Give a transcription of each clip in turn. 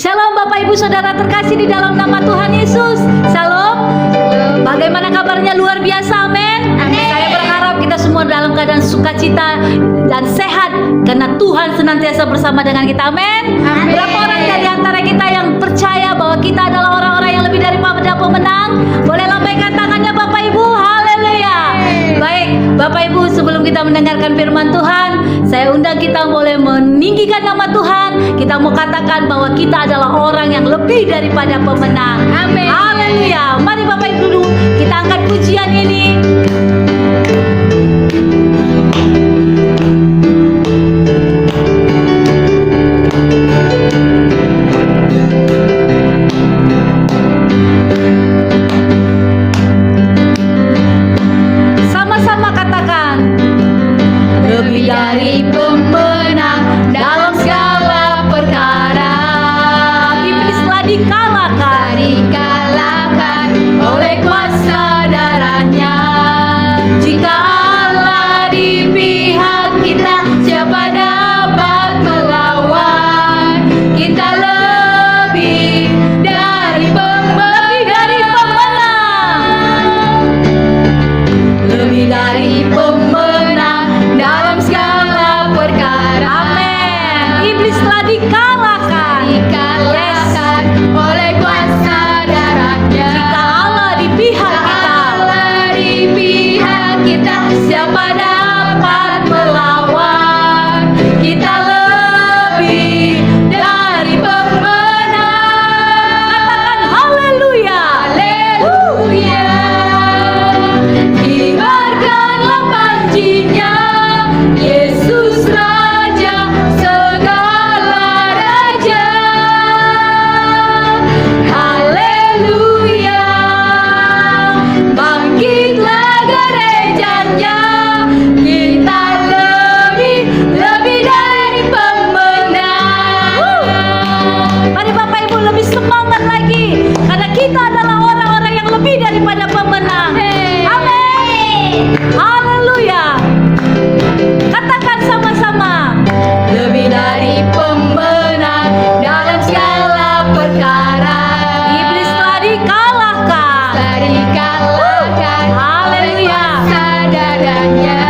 Shalom Bapak Ibu Saudara terkasih di dalam nama Tuhan Yesus. Shalom. Bagaimana kabarnya? Luar biasa, amin. Saya berharap kita semua dalam keadaan sukacita dan sehat karena Tuhan senantiasa bersama dengan kita, amin. Berapa orang dari antara kita yang percaya bahwa kita adalah orang-orang yang lebih daripada pemenang? Boleh lambaikan tangannya Bapak Ibu, haleluya. Baik Bapak Ibu, sebelum kita mendengarkan firman Tuhan, saya undang kita boleh meninggikan nama Tuhan. Kita mau katakan bahwa kita adalah orang yang lebih daripada pemenang. Amin. Haleluya. Mari Bapak Ibu dulu kita angkat pujian ini. Sama-sama katakan, lebih dari pemenang dalam segala perkara. Iblis telah dikalahkan oleh kuasa darahnya. Jika Allah di pihak kita, siapa dapat melawan? Kita lebih dari pemenang. Lebih dari pemenang dalam segala perkara. Amin. Iblis telah dikalahkan oleh kuasa darahnya. Jika Allah di pihak kita, siapa dapat melawan? Kita lebih dari pemenang. Katakan haleluya. Haleluya. Kibarkanlah panjinya, Yesus Raja segala raja. Haleluya. Bangkitlah gerejanya, kita lebih dari pemenang. Mari Bapak Ibu lebih semangat lagi, karena kita adalah orang-orang yang lebih daripada pemenang. Amin. Haleluya. Katakan sama-sama, lebih dari pemenang dalam segala perkara. Iblis telah dikalahkan. Haleluya. Dadanya.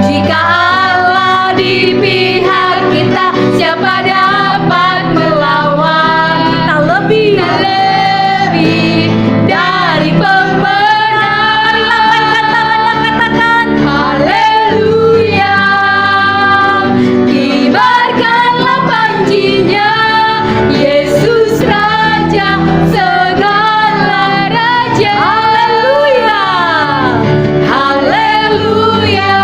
Jika Allah di pihak kita, siapa dapat melawan? Kita lebih dari pemenang. Mari lambaikan tangannya, katakan haleluya. Kibarkanlah panjinya, Yesus Raja segala raja. Haleluya. Haleluya.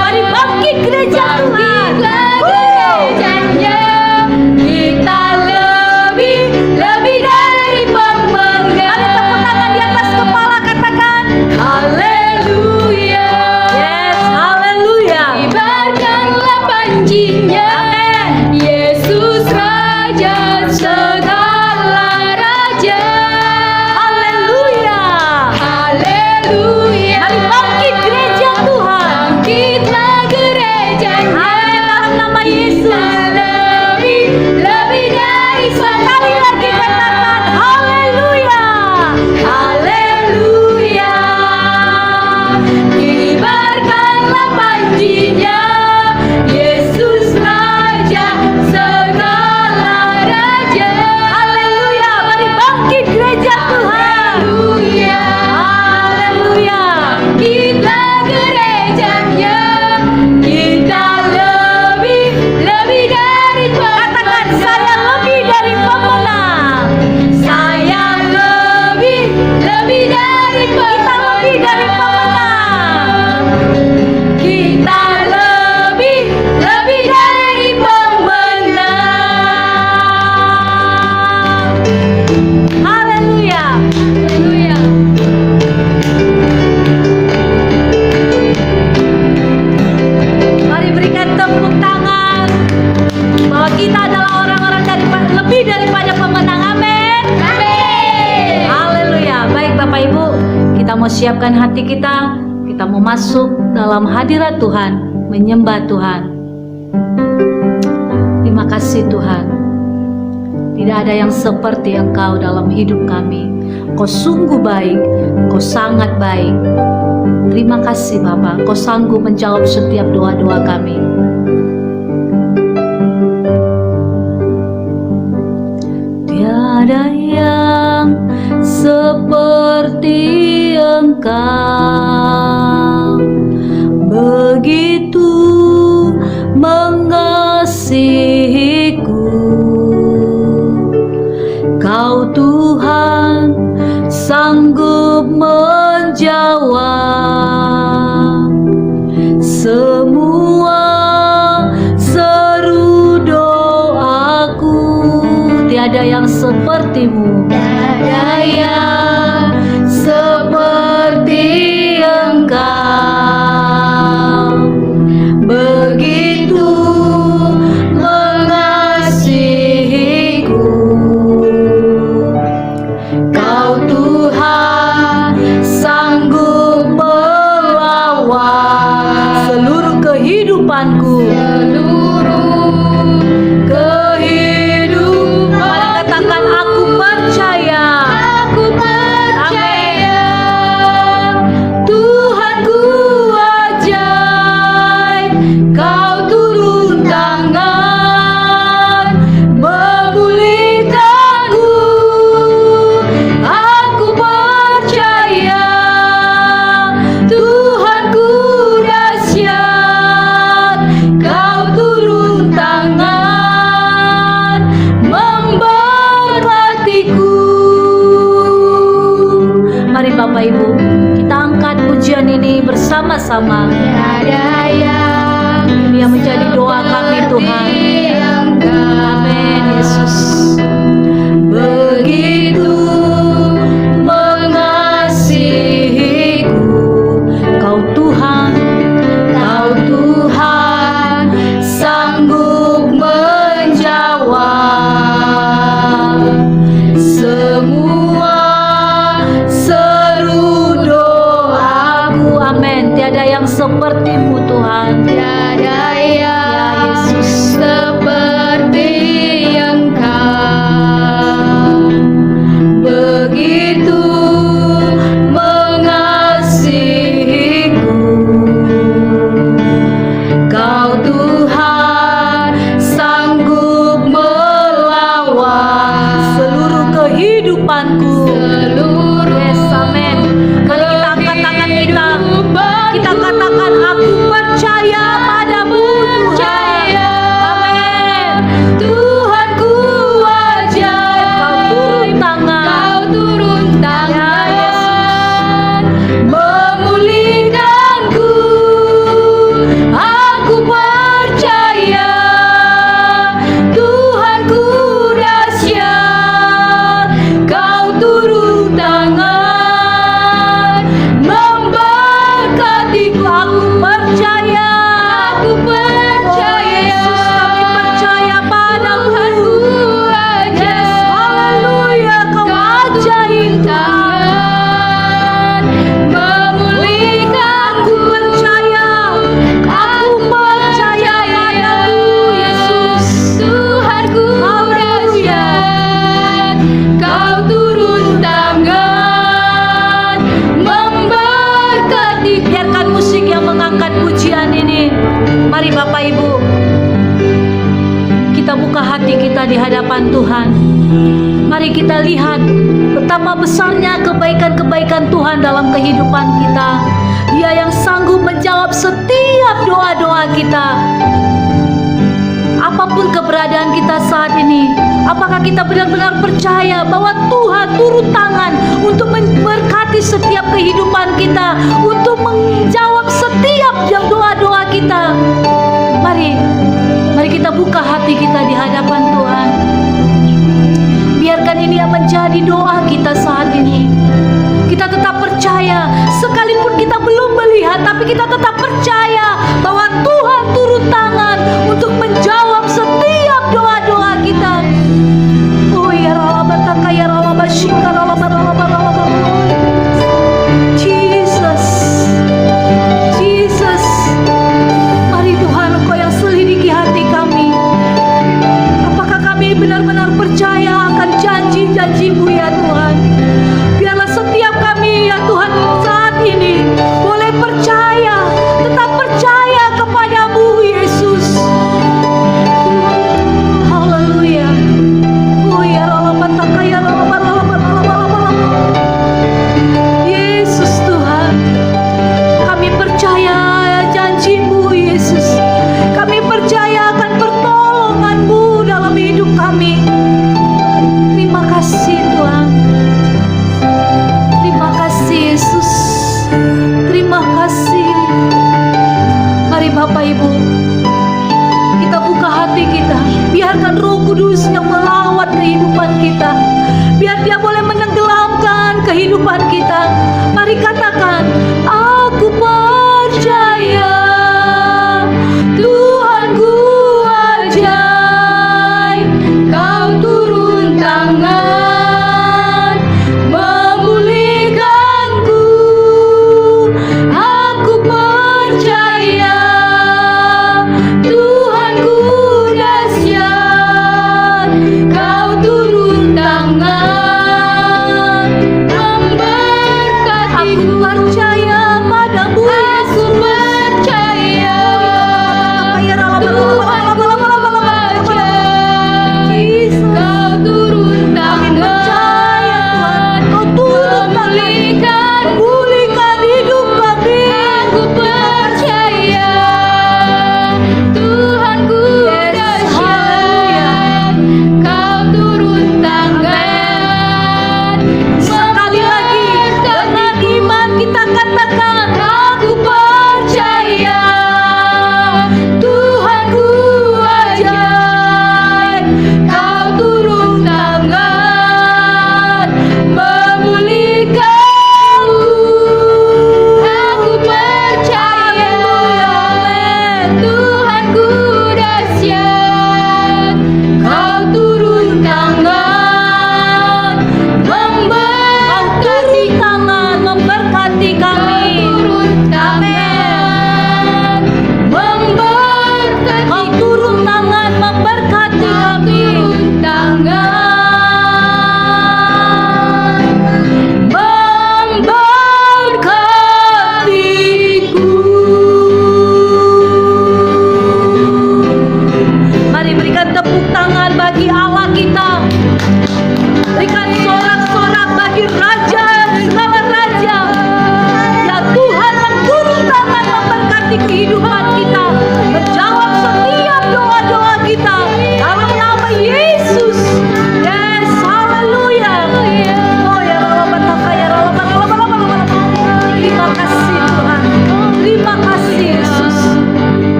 Mari bangkit gereja Tuhan. Gerejanya, kita lebih dari pemenang. Mari tepuk tangan di atas kepala, katakan haleluya. Yes, haleluya. Kibarkanlah panjinya, Yesus Raja segala raja. Haleluya. Haleluya. Mari bangkit gereja Tuhan. Bangkitlah gerejanya. Dalam nama Yesus. Lebih dari sekali lagi katakan haleluya. Haleluya. Kibarkanlah panjinya, Yesus Raja segala raja. Haleluya. Mari bangkit gereja Tuhan. Haleluya. Haleluya. Kita gerejanya, kita lebih dari pemenang. Katakan saya lebih dari pemenang. Saya lebih dari pemenang. Kita lebih dari pemenang. Kita lebih dari pemenang. Haleluya. Haleluya. Mari berikan tepuk tangan bahwa kita adalah orang-orang lebih daripada pemenang. Amin. Amin. Haleluya. Baik Bapak Ibu, kita mau siapkan hati kita. Kita mau masuk dalam hadirat Tuhan, menyembah Tuhan. Terima kasih Tuhan. Tidak ada yang seperti Engkau dalam hidup kami. Kau sungguh baik, Kau sangat baik. Terima kasih Bapa, Kau sanggup menjawab setiap doa-doa kami. Tiada yang seperti Engkau, begitu mengasihiku. Kau Tuhan sanggup menjawab semua seru doaku. Tiada yang seperti-Mu, tiada yang seperti Engkau, begitu mengasihiku. Kau Tuhan sanggup melawat seluruh kehidupanku. Mari katakan, aku percaya. Amin. Tuhanku ajaib, Kau turun tangan memulihkanku. Aku percaya Tuhanku dahsyat, Kau turun tangan memberkatiku. Mari Bapak Ibu, kita angkat pujian ini bersama-sama. Ini yang menjadi doa kami Tuhan. Amin Yesus. Begitu mengasihiku, Kau Tuhan sanggup menjawab semua seru doaku. Amin. Tiada yang seperti-Mu Tuhan. Tiada yang Yesus. seperti Engkau, Begitu mengasihiku, Kau Tuhan sanggup melawat seluruh kehidupanku. Yes, amin. Mari kita angkat tangan kita. Kita katakan, aku percaya padamu Tuhan. Amin. Tuhanku ajaib, Kau turun tangan memulihkanku. Aku percaya Tuhanku dahsyat, Kau turun tangan memberkatiku. Aku percaya, oh Yesus, kami percaya padamu. Yes, haleluya, Kau ajaib Tuhan, memulihkanku. Aku percaya padamu Yesus. Tuhanku dahsyat, Kau turun tangan memberkati. Biarkan musik yang mengangkat pujian ini. Mari Bapak Ibu, kita buka hati kita di hadapan Tuhan. Mari kita lihat betapa besarnya kebaikan-kebaikan Tuhan dalam kehidupan kita. Dia yang sanggup menjawab setiap doa-doa kita. Apapun keberadaan kita saat ini, apakah kita benar-benar percaya bahwa Tuhan turun tangan untuk memberkati setiap kehidupan kita, untuk menjawab setiap doa-doa kita? Mari kita buka hati kita di hadapan Tuhan. Biarkan ini yang menjadi doa kita saat ini. Kita tetap percaya, sekalipun kita belum melihat, tapi kita tetap percaya bahwa Tuhan turun tangan untuk menjawab setiap doa-doa kita. Oh ya Rabbaka ya Rabbashika Jesus. Jesus. Mari Tuhan, Engkau yang selidiki hati kami. Apakah kami benar-benar percaya percaya akan janji-janji-Mu ya Tuhan. Biarlah setiap kami ya Tuhan saat ini boleh percaya, tetap percaya kepada-Mu Yesus. Haleluya. Oh ya lalapataka ya lalapataka. Yesus Tuhan, kami percaya janji-Mu Yesus. Kami percaya akan pertolongan-Mu dalam hidup kami. Terima kasih Tuhan. Terima kasih Yesus. Terima kasih. Mari Bapak Ibu, kita buka hati kita. Biarkan Roh Kudus yang melawat kehidupan kita. Biar Dia boleh menenggelamkan kehidupan kita. Mari katakan, aku percaya Tuhanku ajaib, Kau turun tangan memulihkanku. Aku percaya Tuhanku dahsyat, Kau turun tangan memberkatiku. Aku percaya padamu Yesus.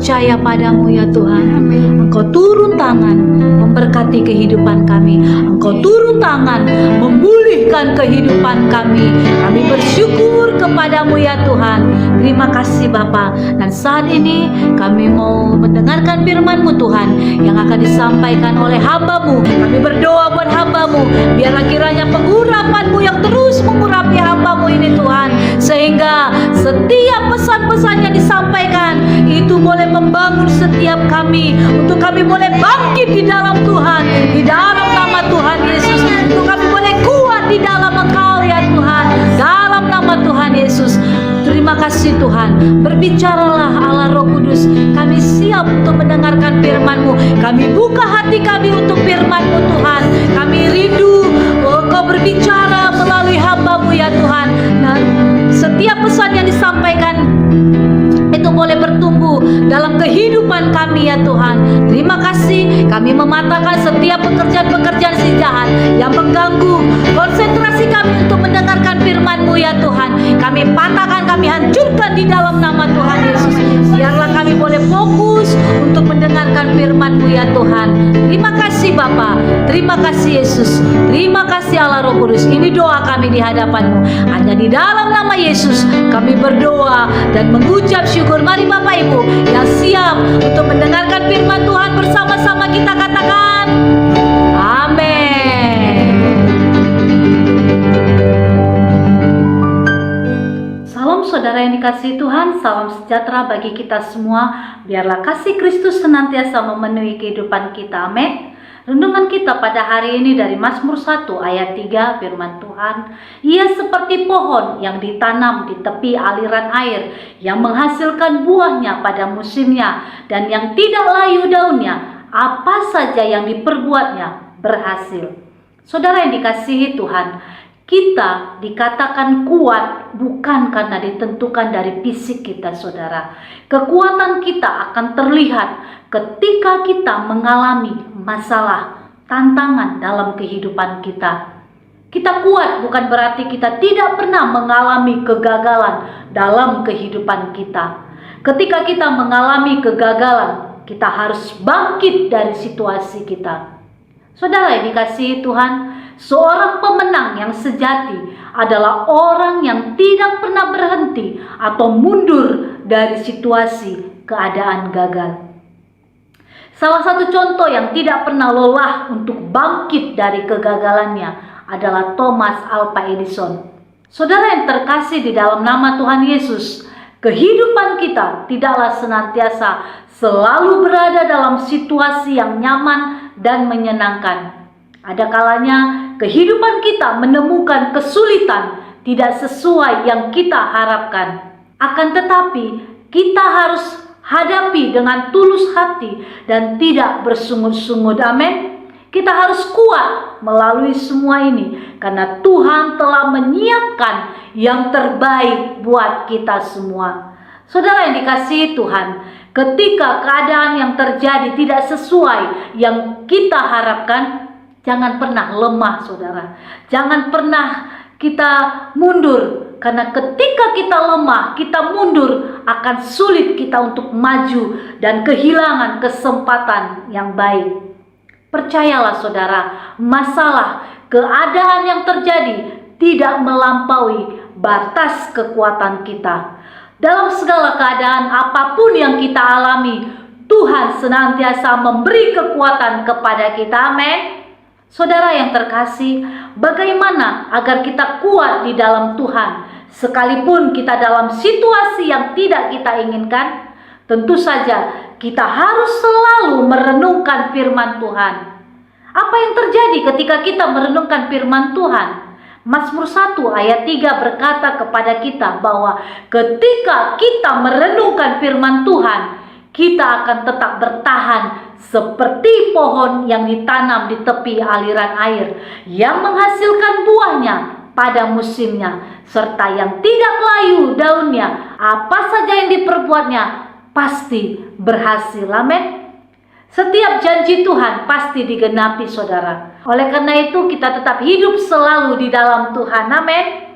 percaya padamu ya Tuhan. Engkau turun tangan memberkati kehidupan kami. Engkau turun tangan memulihkan kehidupan kami. Kami bersyukur kepadamu ya Tuhan. Terima kasih Bapa. Dan saat ini kami mau mendengarkan firman-Mu Tuhan yang akan disampaikan oleh hamba-Mu. Kami berdoa buat hamba-Mu, biarlah kiranya pengurapan-Mu yang terus mengurapi hamba-Mu ini Tuhan, sehingga setiap pesan-pesan yang disampaikan itu boleh membangun setiap kami, untuk kami boleh bangkit di dalam Tuhan, di dalam nama Tuhan Yesus, untuk kami boleh kuat di dalam Engkau ya Tuhan, dalam nama Tuhan Yesus. Terima kasih Tuhan. Berbicaralah Allah Roh Kudus. Kami siap untuk mendengarkan firman-Mu. Kami buka hati kami untuk firman-Mu Tuhan. Kami rindu Engkau berbicara melalui hamba-Mu ya Tuhan. Dan setiap pesan yang disampaikan itu boleh bertumbuh dalam kehidupan kami ya Tuhan. Terima kasih. Kami mematahkan setiap pekerjaan-pekerjaan si jahat yang mengganggu konsentrasi kami untuk mendengarkan firman-Mu ya Tuhan. Kami patahkan, kami hancurkan di dalam nama Tuhan Yesus. Biarlah kami boleh fokus untuk mendengarkan firman-Mu ya Tuhan. Terima kasih Bapa. Terima kasih Yesus. Terima kasih Allah Roh Kudus. Ini doa kami di hadapan-Mu. Hanya di dalam nama Yesus kami berdoa dan mengucap syukur. Mari Bapak Ibu yang siap untuk mendengarkan firman Tuhan, bersama-sama kita katakan amin. Salam saudara yang dikasihi Tuhan, salam sejahtera bagi kita semua. Biarlah kasih Kristus senantiasa memenuhi kehidupan kita. Amin. Renungan kita pada hari ini dari Mazmur 1 ayat 3, firman Tuhan, ia seperti pohon yang ditanam di tepi aliran air, yang menghasilkan buahnya pada musimnya, dan yang tidak layu daunnya, apa saja yang diperbuatnya berhasil. Saudara yang dikasihi Tuhan, kita dikatakan kuat bukan karena ditentukan dari fisik kita, saudara. Kekuatan kita akan terlihat ketika kita mengalami masalah, tantangan dalam kehidupan kita. Kita kuat bukan berarti kita tidak pernah mengalami kegagalan dalam kehidupan kita. Ketika kita mengalami kegagalan, kita harus bangkit dari situasi kita. Saudara yang dikasihi Tuhan, seorang pemenang yang sejati adalah orang yang tidak pernah berhenti atau mundur dari situasi keadaan gagal. Salah satu contoh yang tidak pernah lelah untuk bangkit dari kegagalannya adalah Thomas Alva Edison. Saudara yang terkasih di dalam nama Tuhan Yesus, kehidupan kita tidaklah senantiasa selalu berada dalam situasi yang nyaman dan menyenangkan. Ada kalanya kehidupan kita menemukan kesulitan tidak sesuai yang kita harapkan. Akan tetapi kita harus hadapi dengan tulus hati dan tidak bersungut-sungut. Amin. Kita harus kuat melalui semua ini karena Tuhan telah menyiapkan yang terbaik buat kita semua. Saudara yang dikasihi Tuhan, ketika keadaan yang terjadi tidak sesuai yang kita harapkan, jangan pernah lemah, saudara. Jangan pernah kita mundur. Karena ketika kita lemah, kita mundur, akan sulit kita untuk maju dan kehilangan kesempatan yang baik. Percayalah saudara, masalah, keadaan yang terjadi tidak melampaui batas kekuatan kita. Dalam segala keadaan apapun yang kita alami, Tuhan senantiasa memberi kekuatan kepada kita. Amin. Saudara yang terkasih, bagaimana agar kita kuat di dalam Tuhan? Sekalipun kita dalam situasi yang tidak kita inginkan, tentu saja kita harus selalu merenungkan firman Tuhan. Apa yang terjadi ketika kita merenungkan firman Tuhan? Mazmur 1 ayat 3 berkata kepada kita bahwa ketika kita merenungkan firman Tuhan, kita akan tetap bertahan seperti pohon yang ditanam di tepi aliran air, yang menghasilkan buahnya pada musimnya, serta yang tidak layu daunnya. Apa saja yang diperbuatnya pasti berhasil. Amin. Setiap janji Tuhan pasti digenapi, saudara. Oleh karena itu kita tetap hidup selalu di dalam Tuhan. Amin.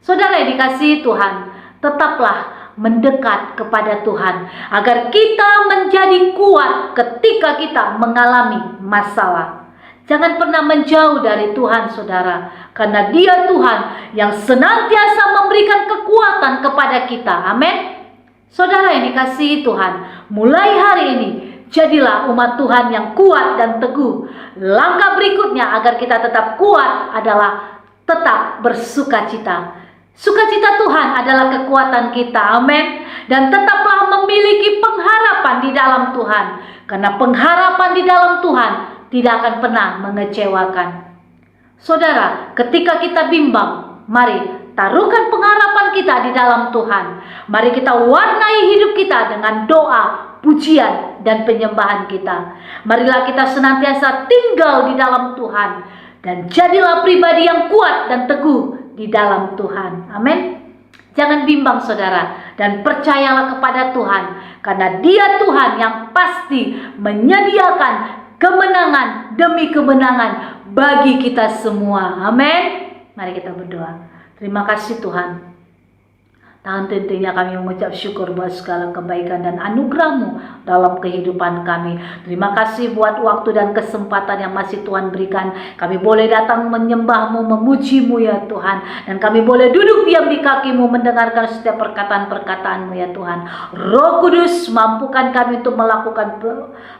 Saudara yang dikasihi Tuhan, tetaplah mendekat kepada Tuhan agar kita menjadi kuat ketika kita mengalami masalah. Jangan pernah menjauh dari Tuhan, saudara, karena Dia Tuhan yang senantiasa memberikan kekuatan kepada kita. Amin. Saudara yang dikasihi Tuhan, mulai hari ini jadilah umat Tuhan yang kuat dan teguh. Langkah berikutnya agar kita tetap kuat adalah tetap bersukacita. Sukacita Tuhan adalah kekuatan kita. Amin. Dan tetaplah memiliki pengharapan di dalam Tuhan, karena pengharapan di dalam Tuhan tidak akan pernah mengecewakan. Saudara, ketika kita bimbang, mari taruhkan pengharapan kita di dalam Tuhan. Mari kita warnai hidup kita dengan doa, pujian, dan penyembahan kita. Marilah kita senantiasa tinggal di dalam Tuhan dan jadilah pribadi yang kuat dan teguh di dalam Tuhan. Amin. Jangan bimbang, saudara, dan percayalah kepada Tuhan, karena Dia Tuhan yang pasti menyediakan kemenangan demi kemenangan bagi kita semua. Amin. Mari kita berdoa. Terima kasih Tuhan. Tahan tentunya kami mengucap syukur buat segala kebaikan dan anugerah-Mu dalam kehidupan kami. Terima kasih buat waktu dan kesempatan yang masih Tuhan berikan. Kami boleh datang menyembah-Mu, memuji-Mu ya Tuhan. Dan kami boleh duduk diam di kaki-Mu mendengarkan setiap perkataan-perkataan-Mu ya Tuhan. Roh Kudus, mampukan kami untuk melakukan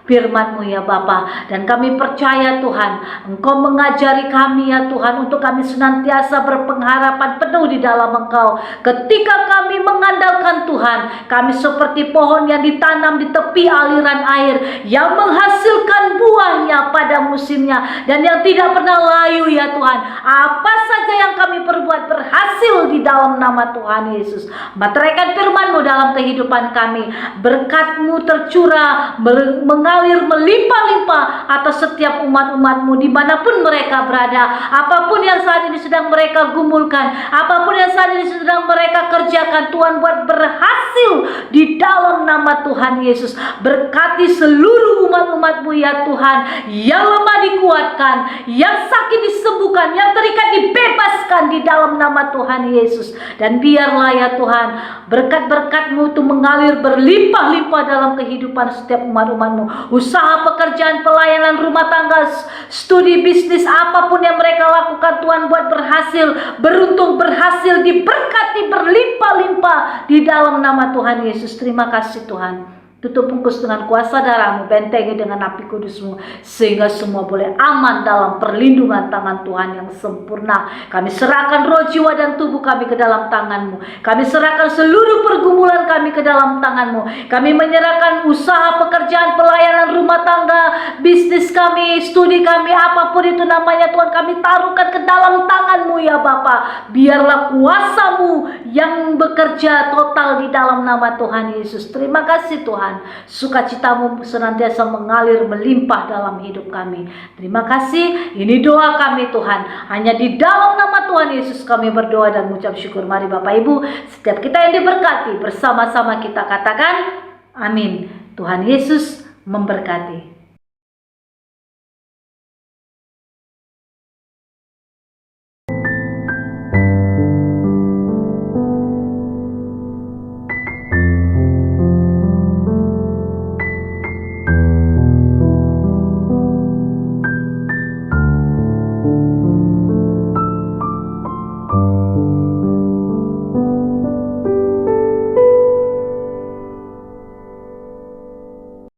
firman-Mu ya Bapa. Dan kami percaya Tuhan, Engkau mengajari kami ya Tuhan, untuk kami senantiasa berpengharapan penuh di dalam Engkau. Ketika kami mengandalkan Tuhan. Kami seperti pohon yang ditanam di tepi aliran air, yang menghasilkan buahnya pada musimnya, dan yang tidak pernah layu ya Tuhan. Apa saja yang kami perbuat berhasil di dalam nama Tuhan Yesus. Materaikan firman-Mu dalam kehidupan kami. Berkat-Mu tercurah, mengalir melimpah-limpah atas setiap umat-umat-Mu dimanapun mereka berada. Apapun yang saat ini sedang mereka gumulkan, apapun yang saat ini sedang mereka kerjakan, Tuhan buat berhasil di dalam nama Tuhan Yesus. Berkati seluruh umat-umat-Mu ya Tuhan. Yang lemah dikuatkan, yang sakit disembuhkan, yang terikat dibebaskan di dalam nama Tuhan Yesus. Dan biarlah ya Tuhan, berkat-berkat-Mu itu mengalir berlimpah-limpah dalam kehidupan setiap umat-umat-Mu. Usaha, pekerjaan, pelayanan, rumah tangga, studi, bisnis, apapun yang mereka lakukan, Tuhan buat berhasil, beruntung, berhasil, diberkati berlimpah-limpah di dalam nama Tuhan Yesus. Terima kasih Tuhan. Tutup bungkus dengan kuasa darah-Mu, bentengi dengan api kudus-Mu, sehingga semua boleh aman dalam perlindungan tangan Tuhan yang sempurna. Kami serahkan roh, jiwa, dan tubuh kami ke dalam tangan-Mu. Kami serahkan seluruh pergumulan kami ke dalam tangan-Mu. Kami menyerahkan usaha, pekerjaan, pelayanan, rumah tangga, bisnis kami, studi kami, apapun itu namanya Tuhan, kami taruhkan ke dalam tangan-Mu ya Bapa. Biarlah kuasa-Mu yang bekerja total di dalam nama Tuhan Yesus. Terima kasih Tuhan. Sukacita-Mu senantiasa mengalir melimpah dalam hidup kami. Terima kasih. Ini doa kami Tuhan. Hanya di dalam nama Tuhan Yesus kami berdoa dan mengucap syukur. Mari Bapak Ibu, setiap kita yang diberkati, bersama-sama kita katakan amin. Tuhan Yesus memberkati.